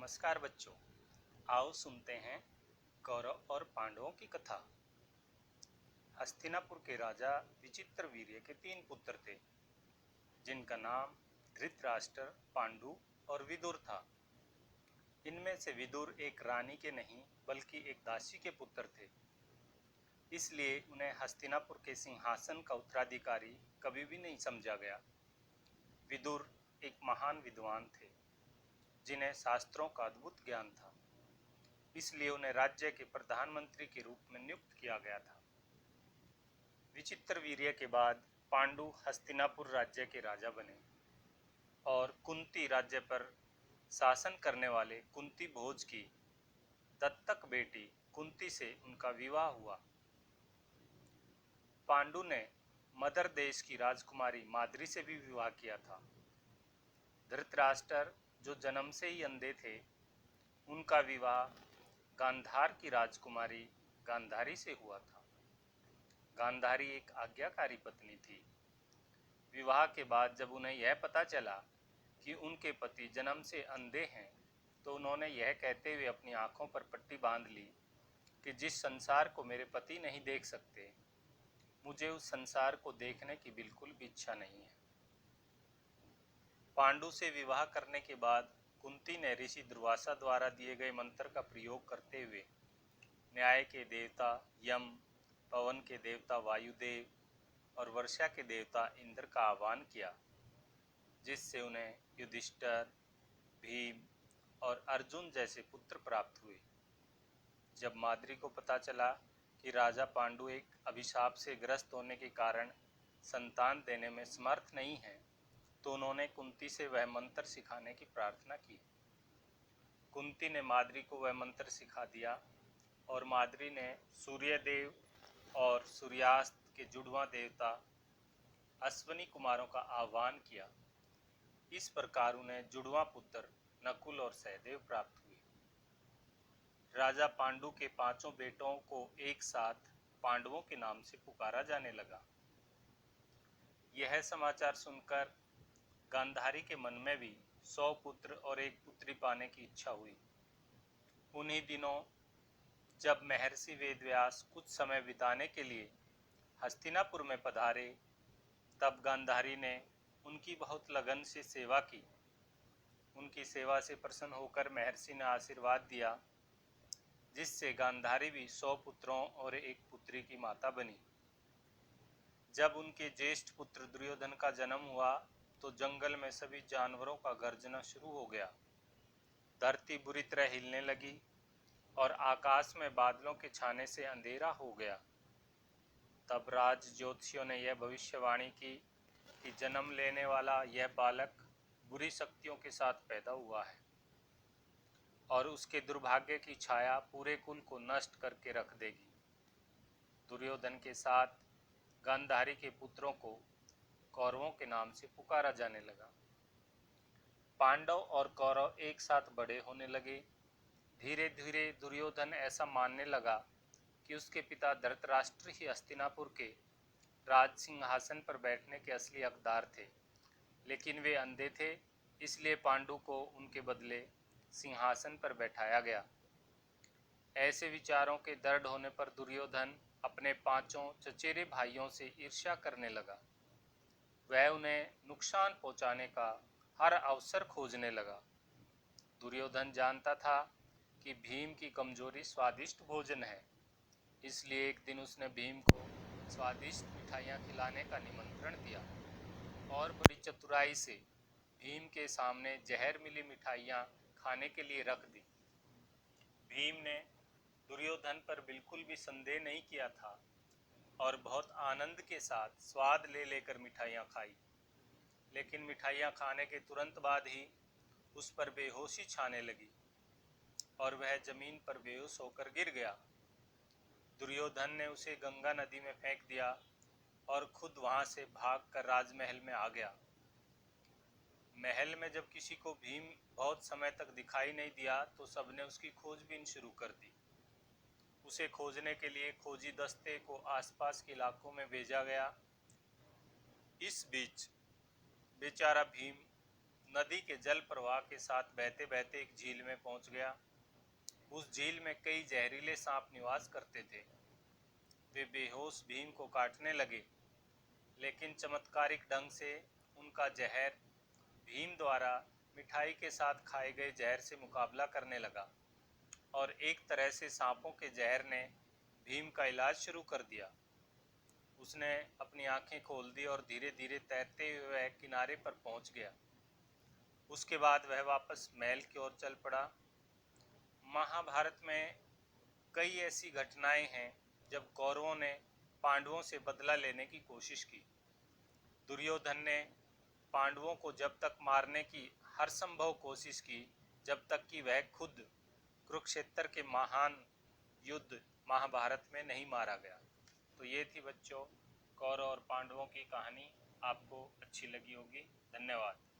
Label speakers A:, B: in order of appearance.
A: नमस्कार बच्चों, आओ सुनते हैं कौरव और पांडवों की कथा। हस्तिनापुर के राजा विचित्रवीर्य के 3 पुत्र थे, जिनका नाम धृतराष्ट्र, पांडु और विदुर था। इनमें से विदुर एक रानी के नहीं बल्कि एक दासी के पुत्र थे, इसलिए उन्हें हस्तिनापुर के सिंहासन का उत्तराधिकारी कभी भी नहीं समझा गया। विदुर एक महान विद्वान थे, जिन्हें शास्त्रों का अद्भुत ज्ञान था, इसलिए उन्हें राज्य के प्रधानमंत्री के रूप में नियुक्त किया गया था। विचित्रवीर्य के बाद पांडु हस्तिनापुर राज्य के राजा बने और कुंती राज्य पर शासन करने वाले कुंती भोज की दत्तक बेटी कुंती से उनका विवाह हुआ। पांडु ने मदर देश की राजकुमारी माद्री से भी विवाह किया था। धृतराष्ट्र, जो जन्म से ही अंधे थे, उनका विवाह गांधार की राजकुमारी गांधारी से हुआ था। गांधारी एक आज्ञाकारी पत्नी थी। विवाह के बाद जब उन्हें यह पता चला कि उनके पति जन्म से अंधे हैं, तो उन्होंने यह कहते हुए अपनी आंखों पर पट्टी बांध ली कि जिस संसार को मेरे पति नहीं देख सकते, मुझे उस संसार को देखने की बिल्कुल भी इच्छा नहीं है। पांडु से विवाह करने के बाद कुंती ने ऋषि दुर्वासा द्वारा दिए गए मंत्र का प्रयोग करते हुए न्याय के देवता यम, पवन के देवता वायुदेव और वर्षा के देवता इंद्र का आह्वान किया, जिससे उन्हें युधिष्ठिर, भीम और अर्जुन जैसे पुत्र प्राप्त हुए। जब माद्री को पता चला कि राजा पांडु एक अभिशाप से ग्रस्त होने के कारण संतान देने में समर्थ नहीं है, तो उन्होंने कुंती से वह मंत्र सिखाने की प्रार्थना की। कुंती ने माद्री को वह मंत्र सिखा दिया और माद्री ने सूर्यदेव और सूर्यास्त के जुड़वां देवता अश्वनी कुमारों का आह्वान किया। इस प्रकार उन्हें जुड़वां पुत्र नकुल और सहदेव प्राप्त हुए। राजा पांडु के 5 बेटों को एक साथ पांडवों के नाम से पुकारा जाने लगा। यह समाचार सुनकर गांधारी के मन में भी 100 पुत्र और एक पुत्री पाने की इच्छा हुई। उन्हीं दिनों जब महर्षि वेदव्यास कुछ समय बिताने के लिए हस्तिनापुर में पधारे, तब गांधारी ने उनकी बहुत लगन से सेवा की। उनकी सेवा से प्रसन्न होकर महर्षि ने आशीर्वाद दिया, जिससे गांधारी भी 100 पुत्रों और एक पुत्री की माता बनी। जब उनके ज्येष्ठ पुत्र दुर्योधन का जन्म हुआ, तो जंगल में सभी जानवरों का गर्जना शुरू हो गया। धरती बुरी तरह हिलने लगी और आकाश में बादलों के छाने से अंधेरा हो गया। तब राज ज्योतिषियों ने यह भविष्यवाणी की कि जन्म लेने वाला यह बालक बुरी शक्तियों के साथ पैदा हुआ है और उसके दुर्भाग्य की छाया पूरे कुल को नष्ट करके रख देगी। दुर्योधन के साथ गांधारी के पुत्रों को कौरवों के नाम से पुकारा जाने लगा। पांडव और कौरव एक साथ बड़े होने लगे। धीरे धीरे दुर्योधन ऐसा मानने लगा कि उसके पिता धृतराष्ट्र ही हस्तिनापुर के राज सिंहासन पर बैठने के असली हकदार थे, लेकिन वे अंधे थे, इसलिए पांडु को उनके बदले सिंहासन पर बैठाया गया। ऐसे विचारों के दृढ़ होने पर दुर्योधन अपने 5 चचेरे भाइयों से ईर्ष्या करने लगा। वह उन्हें नुकसान पहुंचाने का हर अवसर खोजने लगा। दुर्योधन जानता था कि भीम की कमजोरी स्वादिष्ट भोजन है, इसलिए एक दिन उसने भीम को स्वादिष्ट मिठाइयाँ खिलाने का निमंत्रण दिया और बड़ी चतुराई से भीम के सामने जहर मिली मिठाइयाँ खाने के लिए रख दी। भीम ने दुर्योधन पर बिल्कुल भी संदेह नहीं किया था और बहुत आनंद के साथ स्वाद ले लेकर मिठाइयाँ खाई, लेकिन मिठाइयाँ खाने के तुरंत बाद ही उस पर बेहोशी छाने लगी और वह जमीन पर बेहोश होकर गिर गया। दुर्योधन ने उसे गंगा नदी में फेंक दिया और खुद वहां से भागकर राजमहल में आ गया। महल में जब किसी को भीम बहुत समय तक दिखाई नहीं दिया, तो सबने उसकी खोजबीन शुरू कर दी। उसे खोजने के लिए खोजी दस्ते को आसपास के इलाकों में भेजा गया। इस बीच बेचारा भीम नदी के जल प्रवाह के साथ बहते बहते एक झील में पहुंच गया। उस झील में कई जहरीले सांप निवास करते थे। वे बेहोश भीम को काटने लगे, लेकिन चमत्कारिक ढंग से उनका जहर भीम द्वारा मिठाई के साथ खाए गए जहर से मुकाबला करने लगा और एक तरह से सांपों के जहर ने भीम का इलाज शुरू कर दिया। उसने अपनी आंखें खोल दी और धीरे धीरे तैरते हुए वह किनारे पर पहुंच गया। उसके बाद वह वापस महल की ओर चल पड़ा। महाभारत में कई ऐसी घटनाएं हैं जब कौरवों ने पांडवों से बदला लेने की कोशिश की। दुर्योधन ने पांडवों को जब तक मारने की हर संभव कोशिश की जब तक कि वह खुद कुरुक्षेत्र के महान युद्ध महाभारत में नहीं मारा गया। तो ये थी बच्चों कौरव और पांडवों की कहानी। आपको अच्छी लगी होगी। धन्यवाद।